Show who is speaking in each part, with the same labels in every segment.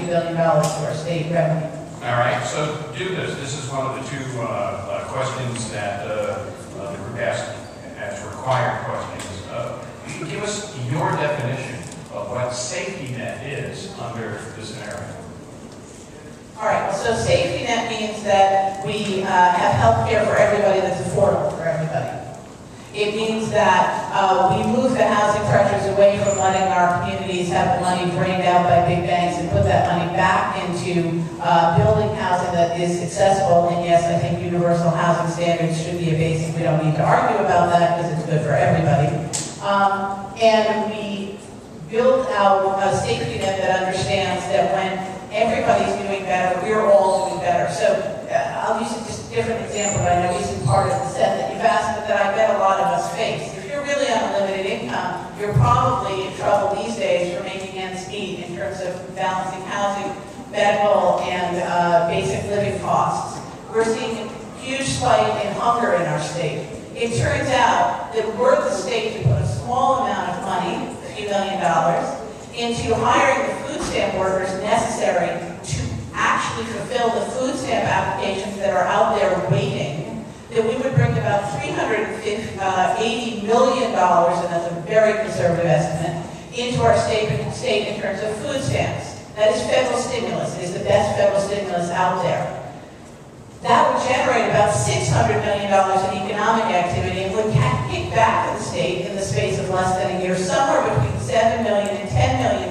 Speaker 1: $2 billion to our state revenue.
Speaker 2: All right, so do this. This is one of the two questions that the group asked as required questions. Give us your definition of what Safetynet is under this scenario.
Speaker 1: All right, so Safetynet means that we have health care for everybody that's affordable for everybody. It means that we move the housing pressures away from letting our communities have the money drained out by big banks and put that money back into building housing that is accessible. And yes, I think universal housing standards should be a basic. We don't need to argue about that because it's good for everybody. And we build out a safety net that understands that when everybody's doing better, we're all doing better. So I'll use just a different example that I know isn't part of the set that you've asked, but that I bet a lot of us face. If you're really on a limited income, you're probably in trouble these days for making ends meet in terms of balancing housing, medical, and basic living costs. We're seeing a huge spike in hunger in our state. It turns out that we're the state to put a small amount of money, a few $1 million, into hiring the food stamp workers necessary to actually fulfill the food stamp applications that are out there waiting, that we would bring about $380 million, and that's a very conservative estimate, into our state in terms of food stamps. That is federal stimulus. It is the best federal stimulus out there. That would generate about $600 million in economic activity and would kick back to the state in the space of less than a year, somewhere between $7 million and $10 million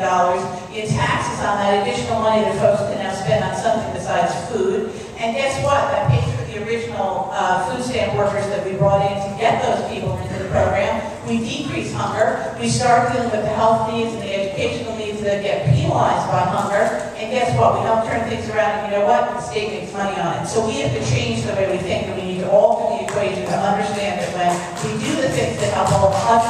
Speaker 1: in taxes on that additional money that folks can now spend on something besides food. And guess what? That pays for the original food stamp workers that we brought in to get those people into the program. We decrease hunger. We start dealing with the health needs and the educational needs that get penalized by hunger. And guess what? We help turn things around, and you know what? The state makes money on it. So we have to change the way we think, and we need to alter the equation to understand that when we do the things that help all of us